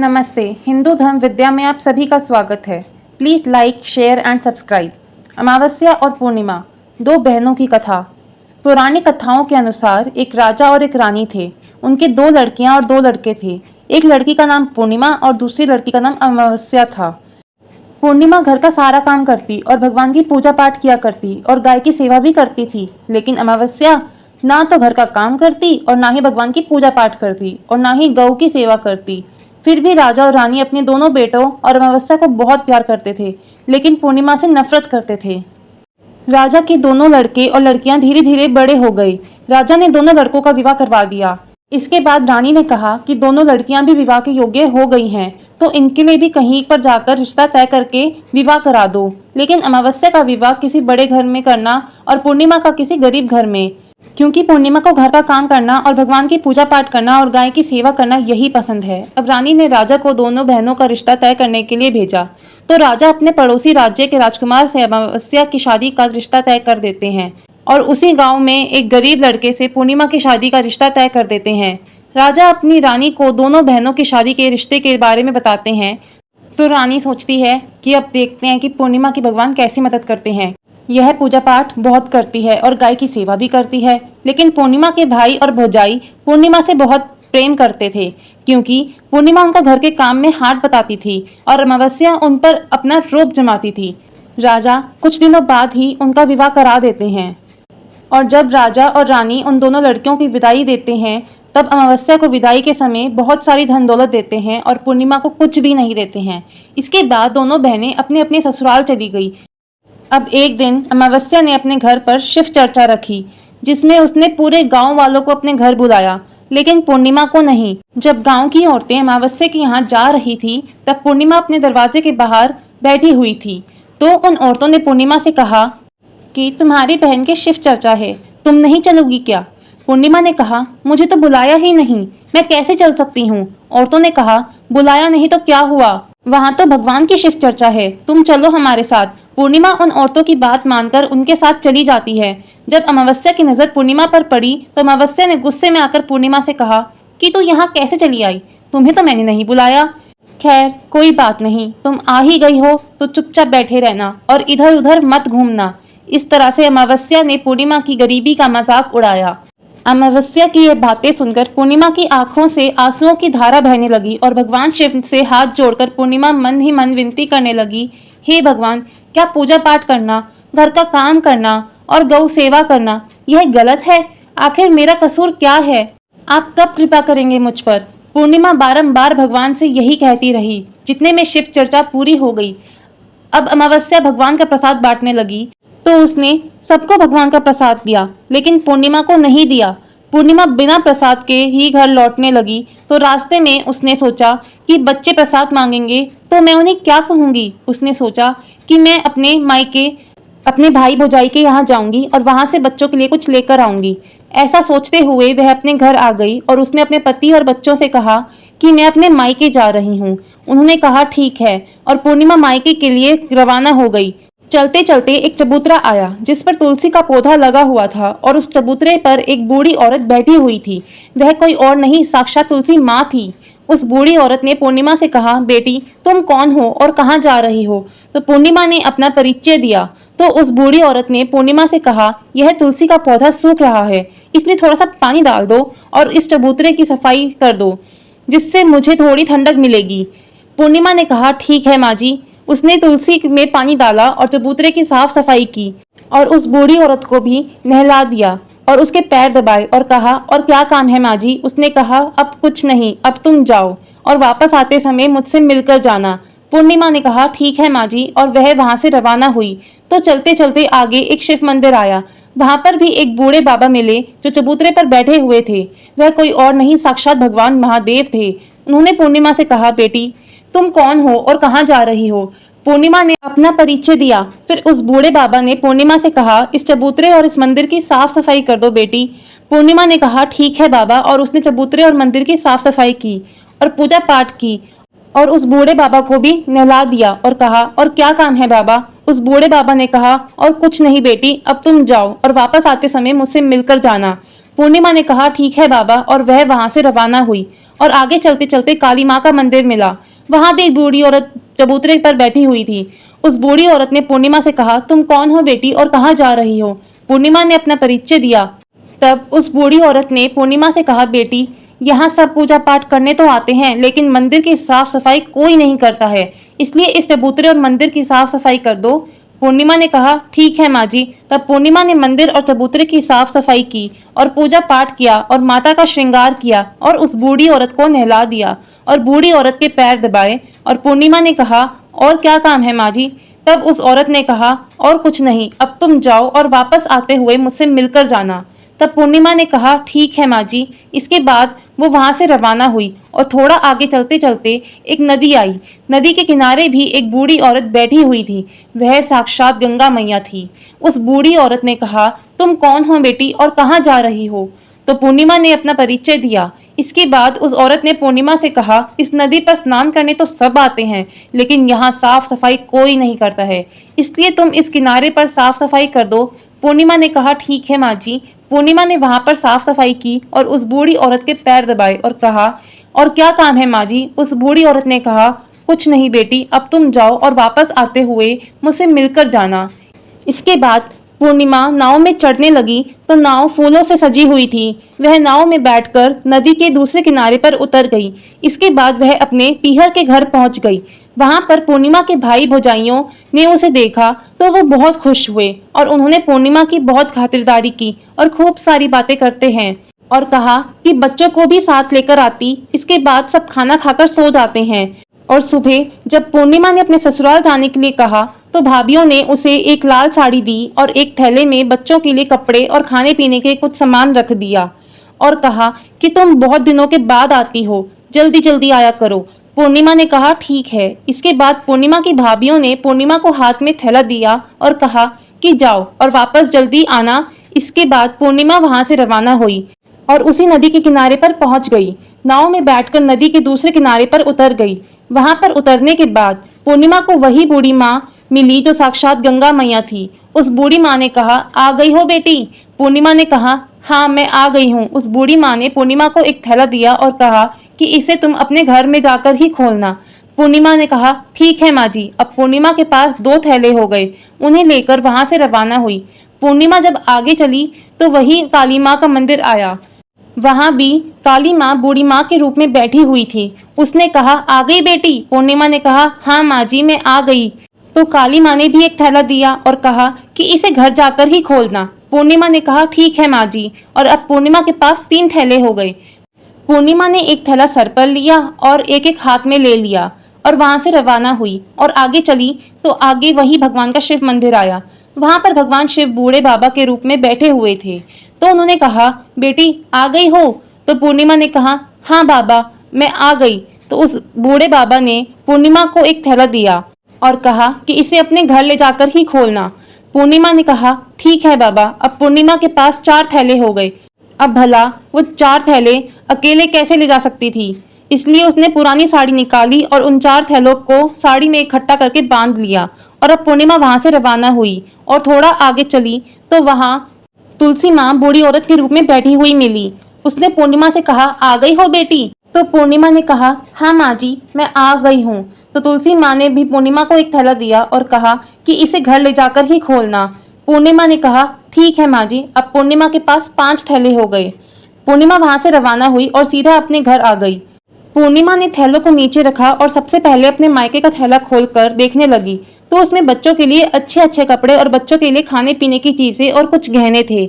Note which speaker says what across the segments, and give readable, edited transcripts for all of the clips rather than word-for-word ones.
Speaker 1: नमस्ते। हिंदू धर्म विद्या में आप सभी का स्वागत है। Please like, share and subscribe. अमावस्या और पूर्णिमा, दो बहनों की कथा। पुरानी कथाओं के अनुसार एक राजा और एक रानी थे। उनके दो लड़कियां और दो लड़के थे। एक लड़की का नाम पूर्णिमा और दूसरी लड़की का नाम अमावस्या था। पूर्णिमा घर का सारा काम करती और भगवान की पूजा पाठ किया करती और गाय की सेवा भी करती थी, लेकिन अमावस्या ना तो घर का काम करती और ना ही भगवान की पूजा पाठ करती और ना ही गौ की सेवा करती। फिर भी राजा और रानी अपने दोनों बेटों और अमावस्या को बहुत प्यार करते थे, लेकिन पूर्णिमा से नफरत करते थे। राजा के दोनों लड़के और लड़कियां धीरे धीरे बड़े हो गए। राजा ने दोनों लड़कों का विवाह करवा दिया। इसके बाद रानी ने कहा कि दोनों लड़कियां भी विवाह के योग्य हो गई हैं, तो इनके लिए भी कहीं पर जाकर रिश्ता तय करके विवाह करा दो। लेकिन अमावस्या का विवाह किसी बड़े घर में करना और पूर्णिमा का किसी गरीब घर में, क्योंकि पूर्णिमा को घर का काम करना और भगवान की पूजा पाठ करना और गाय की सेवा करना यही पसंद है। अब रानी ने राजा को दोनों बहनों का रिश्ता तय करने के लिए भेजा, तो राजा अपने पड़ोसी राज्य के राजकुमार से अमावस्या की शादी का रिश्ता तय कर देते हैं और उसी गांव में एक गरीब लड़के से पूर्णिमा की शादी का रिश्ता तय कर देते हैं। राजा अपनी रानी को दोनों बहनों की शादी के रिश्ते के बारे में बताते हैं, तो रानी सोचती है कि अब देखते हैं कि पूर्णिमा की भगवान कैसे मदद करते हैं। यह पूजा पाठ बहुत करती है और गाय की सेवा भी करती है, लेकिन पूर्णिमा के भाई और भौजाई पूर्णिमा से बहुत प्रेम करते थे, क्योंकि पूर्णिमा उनका घर के काम में हाथ बटाती थी और अमावस्या उन पर अपना रोब जमाती थी। राजा कुछ दिनों बाद ही उनका विवाह करा देते हैं और जब राजा और रानी उन दोनों लड़कियों की विदाई देते हैं, तब अमावस्या को विदाई के समय बहुत सारी धन दौलत देते हैं और पूर्णिमा को कुछ भी नहीं देते हैं। इसके बाद दोनों बहनें अपने अपने ससुराल चली गई। अब एक दिन अमावस्या ने अपने घर पर शिव चर्चा रखी, जिसमें उसने पूरे गांव वालों को अपने घर बुलाया, लेकिन पूर्णिमा को नहीं। जब गांव की औरतें अमावस्या के यहाँ जा रही थी, तब पूर्णिमा अपने दरवाजे के बाहर बैठी हुई थी। तो उन औरतों ने पूर्णिमा से कहा कि तुम्हारी बहन के शिव चर्चा है, तुम नहीं चलोगी क्या? पूर्णिमा ने कहा, मुझे तो बुलाया ही नहीं, मैं कैसे चल सकती हूँ? औरतों ने कहा, बुलाया नहीं तो क्या हुआ, वहाँ तो भगवान की शिव चर्चा है, तुम चलो हमारे साथ। पूर्णिमा उन औरतों की बात मानकर उनके साथ चली जाती है। जब अमावस्या की नजर पूर्णिमा पर पड़ी, तो अमावस्या ने गुस्से में आकर पूर्णिमा से कहा कि तू यहाँ कैसे चली आई, तुम्हें तो मैंने नहीं बुलाया। खैर कोई बात नहीं, तुम आ ही गई हो तो चुपचाप बैठे रहना और इधर उधर मत घूमना। इस तरह से अमावस्या ने पूर्णिमा की गरीबी का मजाक उड़ाया। अमावस्या की ये बातें सुनकर पूर्णिमा की आंखों से आंसुओं की धारा बहने लगी और भगवान शिव से हाथ जोड़कर पूर्णिमा मन ही मन विनती करने लगी, हे भगवान, क्या पूजा पाठ करना, घर का काम करना और गौ सेवा करना यह गलत है? आखिर मेरा कसूर क्या है? आप कब कृपा करेंगे मुझ पर? पूर्णिमा बारंबार भगवान से यही कहती रही। जितने में शिव चर्चा पूरी हो गई। अब अमावस्या भगवान का प्रसाद बांटने लगी, तो उसने सबको भगवान का प्रसाद दिया, लेकिन पूर्णिमा को नहीं दिया। पूर्णिमा बिना प्रसाद के ही घर लौटने लगी, तो रास्ते में उसने सोचा कि बच्चे प्रसाद मांगेंगे तो मैं उन्हें क्या कहूँगी। उसने सोचा कि मैं अपने मायके अपने भाई भौजाई के यहाँ जाऊंगी और वहां से बच्चों के लिए कुछ लेकर आऊंगी। ऐसा सोचते हुए वह अपने घर आ गई और उसने अपने पति और बच्चों से कहा कि मैं अपने मायके जा रही हूँ। उन्होंने कहा ठीक है, और पूर्णिमा मायके के लिए रवाना हो गई। चलते चलते एक चबूतरा आया, जिस पर तुलसी का पौधा लगा हुआ था और उस चबूतरे पर एक बूढ़ी औरत बैठी हुई थी। वह कोई और नहीं, साक्षात तुलसी माँ थी। उस बूढ़ी औरत ने पूर्णिमा से कहा, बेटी तुम कौन हो और कहाँ जा रही हो? तो पूर्णिमा ने अपना परिचय दिया। तो उस बूढ़ी औरत ने पूर्णिमा से कहा, यह तुलसी का पौधा सूख रहा है, इसमें थोड़ा सा पानी डाल दो और इस चबूतरे की सफाई कर दो, जिससे मुझे थोड़ी ठंडक मिलेगी। पूर्णिमा ने कहा ठीक है माँ जी। उसने तुलसी में पानी डाला और चबूतरे की साफ सफाई की और उस बूढ़ी औरत को भी नहला दिया और उसके पैर दबाए और कहा, और क्या काम है माँ जी? उसने कहा, अब कुछ नहीं, अब तुम जाओ और वापस आते समय मुझसे मिलकर जाना। पूर्णिमा ने कहा ठीक है माँ जी, और वह वहां से रवाना हुई। तो चलते चलते आगे एक शिव मंदिर आया। वहां पर भी एक बूढ़े बाबा मिले जो चबूतरे पर बैठे हुए थे। वह कोई और नहीं, साक्षात भगवान महादेव थे। उन्होंने पूर्णिमा से कहा, बेटी तुम कौन हो और कहाँ जा रही हो? पूर्णिमा ने अपना परिचय दिया। फिर उस बूढ़े बाबा ने पूर्णिमा से कहा, इस चबूतरे और इस मंदिर की साफ सफाई कर दो बेटी। पूर्णिमा ने कहा ठीक है बाबा, और उसने चबूतरे और मंदिर की साफ सफाई की और पूजा पाठ की और उस बूढ़े बाबा को भी नहला दिया और कहा, और क्या काम है बाबा? उस बूढ़े बाबा ने कहा, और कुछ नहीं बेटी, अब तुम जाओ और वापस आते समय मुझसे मिलकर जाना। पूर्णिमा ने कहा ठीक है बाबा, और वह वहां से रवाना हुई और आगे चलते चलते काली माँ का मंदिर मिला। वहां भी एक बूढ़ी औरत चबूतरे पर बैठी हुई थी। उस बूढ़ी औरत ने पूर्णिमा से कहा, तुम कौन हो बेटी और कहाँ जा रही हो? पूर्णिमा ने अपना परिचय दिया। तब उस बूढ़ी औरत ने पूर्णिमा से कहा, बेटी यहाँ सब पूजा पाठ करने तो आते हैं, लेकिन मंदिर की साफ सफाई कोई नहीं करता है, इसलिए इस चबूतरे और मंदिर की साफ सफाई कर दो। पूर्णिमा ने कहा ठीक है माँ जी। तब पूर्णिमा ने मंदिर और चबूतरे की साफ सफाई की और पूजा पाठ किया और माता का श्रृंगार किया और उस बूढ़ी औरत को नहला दिया और बूढ़ी औरत के पैर दबाए। और पूर्णिमा ने कहा, और क्या काम है माँ जी? तब उस औरत ने कहा, और कुछ नहीं, अब तुम जाओ और वापस आते हुए मुझसे मिलकर जाना। तब पूर्णिमा ने कहा ठीक है माँ जी। इसके बाद वो वहां से रवाना हुई और थोड़ा आगे चलते चलते एक नदी आई। नदी के किनारे भी एक बूढ़ी औरत बैठी हुई थी। वह साक्षात गंगा मैया थी। उस बूढ़ी औरत ने कहा, तुम कौन हो बेटी और कहाँ जा रही हो? तो पूर्णिमा ने अपना परिचय दिया। इसके बाद उस औरत ने पूर्णिमा से कहा, इस नदी पर स्नान करने तो सब आते हैं, लेकिन यहाँ साफ सफाई कोई नहीं करता है, इसलिए तुम इस किनारे पर साफ सफाई कर दो। पूर्णिमा ने कहा ठीक है माँ जी। पूर्णिमा ने वहां पर साफ सफाई की और उस बूढ़ी औरत के पैर दबाए और कहा, और क्या काम है माँ जी? उस बूढ़ी औरत ने कहा, कुछ नहीं बेटी, अब तुम जाओ और वापस आते हुए मुझसे मिलकर जाना। इसके बाद पूर्णिमा नाव में चढ़ने लगी तो नाव फूलों से सजी हुई थी। वह नाव में बैठकर नदी के दूसरे किनारे पर उतर गई। इसके बाद वह अपने पीहर के घर पहुंच गई। वहां पर पूर्णिमा के भाई भौजाइयों ने उसे देखा तो वो बहुत खुश हुए और उन्होंने पूर्णिमा की बहुत खातिरदारी की और खूब सारी बातें करते हैं और कहा कि बच्चों को भी साथ लेकर आती। इसके बाद सब खाना खाकर सो जाते हैं और सुबह जब पूर्णिमा ने अपने ससुराल जाने के लिए कहा तो भाभीियों ने उसे एक लाल साड़ी दी और एक थैले में बच्चों के लिए कपड़े और खाने पीने के कुछ सामान रख दिया और कहा कि तुम बहुत दिनों के बाद आती हो, जल्दी जल्दी आया करो। पूर्णिमा ने कहा ठीक है। इसके बाद पूर्णिमा की भाभीियों ने पूर्णिमा को हाथ में थैला दिया और कहा कि जाओ और वापस जल्दी आना। इसके बाद पूर्णिमा वहां से रवाना हुई और उसी नदी के किनारे पर पहुंच गई। नाव में बैठकर नदी के दूसरे किनारे पर उतर गई। वहां पर उतरने के बाद पूर्णिमा को वही बूढ़ी माँ मिली जो साक्षात गंगा मैया थी। उस बूढ़ी माँ ने कहा, आ गई हो बेटी? पूर्णिमा ने कहा, हाँ मैं आ गई हूँ। उस बूढ़ी माँ ने पूर्णिमा को एक थैला दिया और कहा कि इसे तुम अपने घर में जाकर ही खोलना। पूर्णिमा ने कहा ठीक है माँ जी। अब पूर्णिमा के पास 2 थैले हो गए। उन्हें लेकर वहां से रवाना हुई। पूर्णिमा जब आगे चली तो वही काली माँ का मंदिर आया। वहां भी काली माँ बूढ़ी माँ के रूप में बैठी हुई थी। उसने कहा, आ गई बेटी? पूर्णिमा ने कहा, हाँ माँ जी मैं आ गई। तो काली माँ ने भी एक थैला दिया और कहा कि इसे घर जाकर ही खोलना। पूर्णिमा ने कहा ठीक है माँ जी। और अब पूर्णिमा के पास 3 थैले हो गए। पूर्णिमा ने एक थैला सर पर लिया और एक एक हाथ में ले लिया और वहां से रवाना हुई और आगे चली तो आगे वही भगवान का शिव मंदिर आया। वहां पर भगवान शिव बूढ़े बाबा के रूप में बैठे हुए थे। तो उन्होंने कहा, बेटी आ गई हो? तो पूर्णिमा ने कहा, हाँ बाबा मैं आ गई। तो उस बूढ़े बाबा ने पूर्णिमा को एक थैला दिया और कहा कि इसे अपने घर ले जाकर ही खोलना। पूर्णिमा ने कहा ठीक है बाबा। अब पूर्णिमा के पास 4 थैले हो गए। अब भला वो 4 थैले अकेले कैसे ले जा सकती थी, इसलिए उसने पुरानी साड़ी निकाली और उन 4 थैलों को साड़ी में इकट्ठा करके बांध लिया। और अब पूर्णिमा वहां से रवाना हुई और थोड़ा आगे चली तो वहां तुलसी माँ बूढ़ी औरत के रूप में बैठी हुई मिली। उसने पूर्णिमा से कहा, आ गई हो बेटी? तो पूर्णिमा ने कहा, हाँ माँ जी मैं आ गई हूँ। तो तुलसी माँ ने भी पूर्णिमा को एक थैला दिया और कहा कि इसे घर ले जाकर ही खोलना। पूर्णिमा ने कहा ठीक है माँ जी। अब पूर्णिमा के पास 5 थैले हो गए। पूर्णिमा वहां से रवाना हुई और सीधा अपने घर आ गई। पूर्णिमा ने थैलों को नीचे रखा और सबसे पहले अपने मायके का थैला खोलकर देखने लगी तो उसमें बच्चों के लिए अच्छे अच्छे कपड़े और बच्चों के लिए खाने पीने की चीजें और कुछ गहने थे।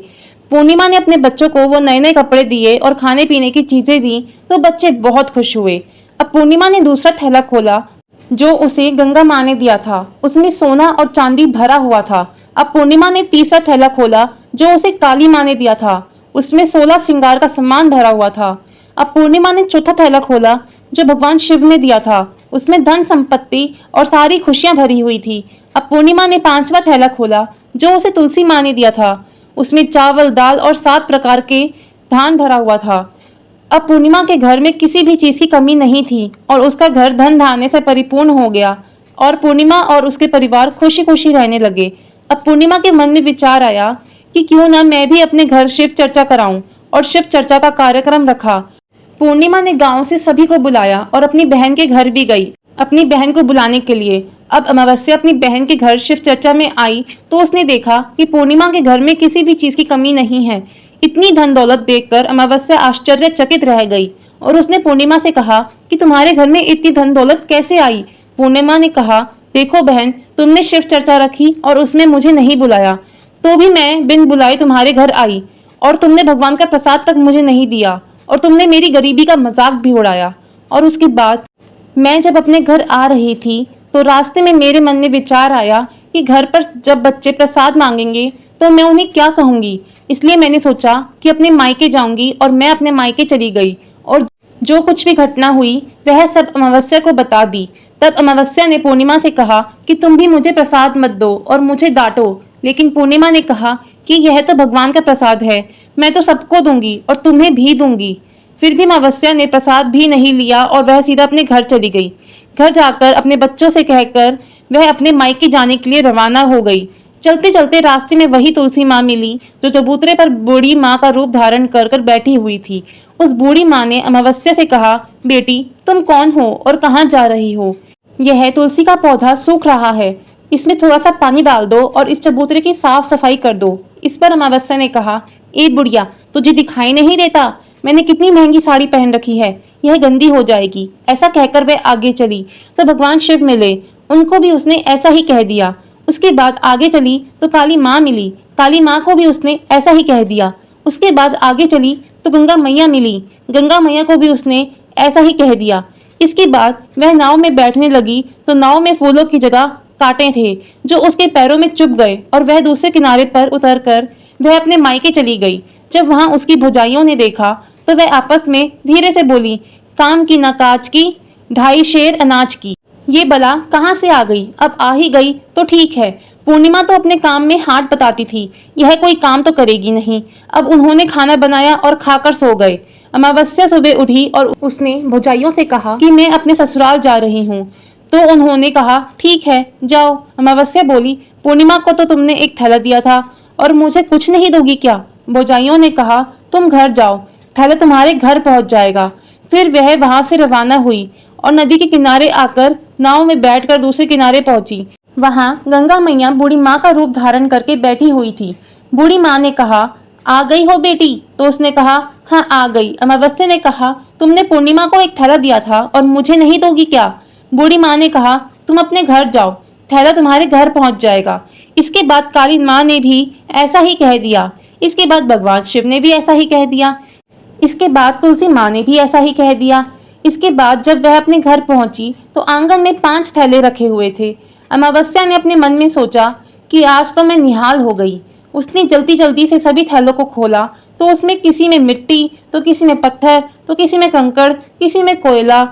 Speaker 1: पूर्णिमा ने अपने बच्चों को वो नए नए कपड़े दिए और खाने पीने की चीजें दी तो बच्चे बहुत खुश हुए। अब पूर्णिमा ने दूसरा थैला खोला जो उसे गंगा माँ ने दिया था। उसमें सोना और चांदी भरा हुआ था। अब पूर्णिमा ने तीसरा थैला खोला जो उसे काली माँ ने दिया था। उसमें 16 श्रृंगार का सामान भरा हुआ था। अब पूर्णिमा ने चौथा थैला खोला जो भगवान शिव ने दिया था। उसमें धन संपत्ति और सारी खुशियां भरी हुई थी। अब पूर्णिमा ने 5वां थैला खोला जो उसे तुलसी माँ ने दिया था। उसमें चावल दाल और 7 प्रकार के धान भरा हुआ था। अब पूर्णिमा के घर में किसी भी चीज की कमी नहीं थी और उसका घर धन धान्य से परिपूर्ण हो गया और पूर्णिमा और उसके परिवार खुशी खुशी रहने लगे। अब पूर्णिमा के मन में विचार आया कि क्यों ना मैं भी अपने घर शिव चर्चा कराऊं और शिव चर्चा का कार्यक्रम रखा। पूर्णिमा ने गांव से सभी को बुलाया और अपनी बहन के घर भी गई अपनी बहन को बुलाने के लिए। अब अमावस्या अपनी बहन के घर शिव चर्चा में आई तो उसने देखा कि पूर्णिमा के घर में किसी भी चीज की कमी नहीं है। इतनी धन दौलत देखकर अमावस्या आश्चर्यचकित रह गई और उसने पूर्णिमा से कहा कि तुम्हारे घर में इतनी धन दौलत कैसे आई। पूर्णिमा ने कहा, देखो बहन, तुमने शिव चर्चा रखी और उसमें मुझे नहीं बुलाया, तो भी मैं बिन बुलाए तुम्हारे घर आई, और तुमने भगवान का प्रसाद तक मुझे नहीं दिया, और तुमने मेरी गरीबी का मजाक भी उड़ाया। और उसके बाद मैं जब अपने घर आ रही थी तो रास्ते में मेरे मन में विचार आया कि घर पर जब बच्चे प्रसाद मांगेंगे तो मैं उन्हें क्या कहूँगी। इसलिए मैंने सोचा कि अपने मायके जाऊंगी और मैं अपने मायके चली गई और जो कुछ भी घटना हुई वह सब अमावस्या को बता दी। तब अमावस्या ने पूर्णिमा से कहा कि तुम भी मुझे प्रसाद मत दो और मुझे डांटो, लेकिन पूर्णिमा ने कहा कि यह तो भगवान का प्रसाद है, मैं तो सबको दूंगी और तुम्हें भी दूंगी। फिर भी अमावस्या ने प्रसाद भी नहीं लिया और वह सीधा अपने घर चली गई। घर जाकर अपने बच्चों से कहकर वह अपने मायके जाने के लिए रवाना हो गई। चलते चलते रास्ते में वही तुलसी माँ मिली जो चबूतरे पर बूढ़ी माँ का रूप धारण कर कर बैठी हुई थी। उस बूढ़ी माँ ने अमावस्या से कहा, बेटी तुम कौन हो और कहाँ जा रही हो? यह तुलसी का पौधा सूख रहा है, इसमें थोड़ा सा पानी डाल दो और इस चबूतरे की साफ सफाई कर दो। इस पर अमावस्या ने कहा, ए बुढ़िया, तुझे दिखाई नहीं देता मैंने कितनी महंगी साड़ी पहन रखी है, यह गंदी हो जाएगी। ऐसा कहकर वह आगे चली तो भगवान शिव मिले, उनको भी उसने ऐसा ही कह दिया। उसके बाद आगे चली तो काली माँ मिली, काली माँ को भी उसने ऐसा ही कह दिया। उसके बाद आगे चली तो गंगा मैया मिली, गंगा मैया को भी उसने ऐसा ही कह दिया। इसके बाद वह नाव में बैठने लगी तो नाव में फूलों की जगह कांटे थे जो उसके पैरों में चुभ गए और वह दूसरे किनारे पर उतरकर वह अपने मायके चली गई। जब वहां उसकी भौजाइयों ने देखा तो वह आपस में धीरे से बोली, काम की ना काज की, 2.5 शेर अनाज की। ये बला कहाँ से आ गई? अब आ ही गई तो ठीक है। पूर्णिमा तो अपने काम में हाथ बताती थी, यह कोई काम तो करेगी नहीं। अब उन्होंने खाना बनाया और खाकर सो गए। अमावस्या सुबह उठी और उसने भौजाइयों से कहा कि मैं अपने ससुराल जा रही हूँ। तो उन्होंने कहा, ठीक है जाओ। अमावस्या बोली, पूर्णिमा को तो तुमने एक थैला दिया था और मुझे कुछ नहीं दोगी क्या? भौजाइयों ने कहा, तुम घर जाओ, थैला तुम्हारे घर पहुंच जाएगा। फिर वह वहां से रवाना हुई और नदी के किनारे आकर नाव में बैठकर दूसरे किनारे पहुंची। वहां गंगा मैया बूढ़ी माँ का रूप धारण करके बैठी हुई थी। बूढ़ी माँ ने कहा, आ गई हो बेटी? तो उसने कहा, हाँ आ गई। अमावस्या ने कहा, तुमने पूर्णिमा को एक थैला दिया था और मुझे नहीं दोगी क्या? बूढ़ी माँ ने कहा, तुम अपने घर जाओ, थैला तुम्हारे घर पहुंच जाएगा। इसके बाद काली माँ ने भी ऐसा ही कह दिया। इसके बाद भगवान शिव ने भी ऐसा ही कह दिया। इसके बाद तुलसी माँ ने भी ऐसा ही कह दिया। इसके बाद जब वह अपने घर पहुंची तो आंगन में 5 थैले रखे हुए थे। अमावस्या ने अपने मन में सोचा कि आज तो मैं निहाल हो गई। उसने जल्दी जल्दी से सभी थैलों को खोला तो उसमें किसी में मिट्टी, तो किसी में पत्थर, तो किसी में कंकड़, किसी में कोयला,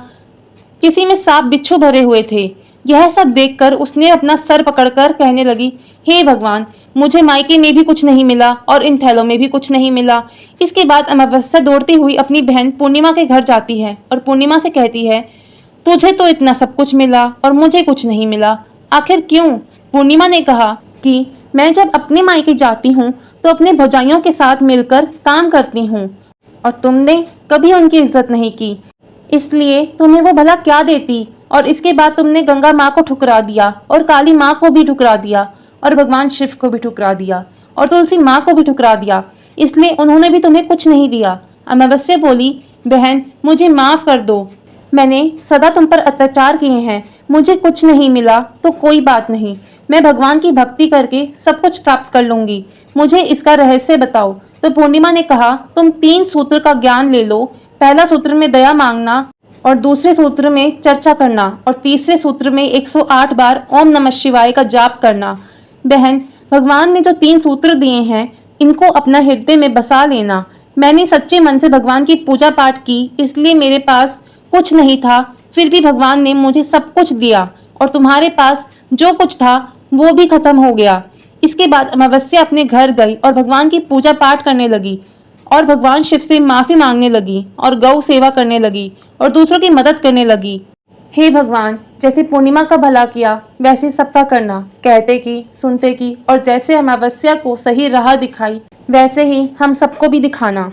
Speaker 1: किसी में सांप बिच्छू भरे हुए थे। यह सब देखकर उसने अपना सर पकड़कर कहने लगी, हे भगवान, मुझे मायके में भी कुछ नहीं मिला और इन थैलों में भी कुछ नहीं मिला। इसके बाद अमावस्या दौड़ती हुई अपनी बहन पूर्णिमा के घर जाती है और पूर्णिमा से कहती है, तुझे तो इतना सब कुछ मिला और मुझे कुछ नहीं मिला, आखिर क्यों? पूर्णिमा ने कहा कि मैं जब अपने मायके जाती हूँ तो अपने भौजाइयों के साथ मिलकर काम करती हूँ और तुमने कभी उनकी इज्जत नहीं की, इसलिए तुम्हें वो भला क्या देती। और इसके बाद तुमने गंगा माँ को ठुकरा दिया और काली माँ को भी ठुकरा दिया और भगवान शिव को भी ठुकरा दिया और तुलसी माँ को भी ठुकरा दिया, इसलिए उन्होंने भी तुम्हें कुछ नहीं दिया। अमावस्या बोली, बहन मुझे माफ कर दो, मैंने सदा तुम पर अत्याचार किए हैं, मुझे कुछ नहीं मिला तो कोई बात नहीं, मैं भगवान की भक्ति करके सब कुछ प्राप्त कर लूंगी, मुझे इसका रहस्य बताओ। तो पूर्णिमा ने कहा, तुम 3 सूत्र का ज्ञान ले लो। पहला सूत्र में दया मांगना और दूसरे सूत्र में चर्चा करना और तीसरे सूत्र में 108 बार ओम नमः शिवाय का जाप करना। बहन, भगवान ने जो 3 सूत्र दिए हैं इनको अपना हृदय में बसा लेना। मैंने सच्चे मन से भगवान की पूजा पाठ की, इसलिए मेरे पास कुछ नहीं था, फिर भी भगवान ने मुझे सब कुछ दिया और तुम्हारे पास जो कुछ था वो भी खत्म हो गया। इसके बाद अमावस्या अपने घर गई और भगवान की पूजा पाठ करने लगी और भगवान शिव से माफी मांगने लगी और गौ सेवा करने लगी और दूसरों की मदद करने लगी। हे भगवान, जैसे पूर्णिमा का भला किया वैसे सबका करना, कहते की सुनते की, और जैसे अमावस्या को सही राह दिखाई वैसे ही हम सबको भी दिखाना।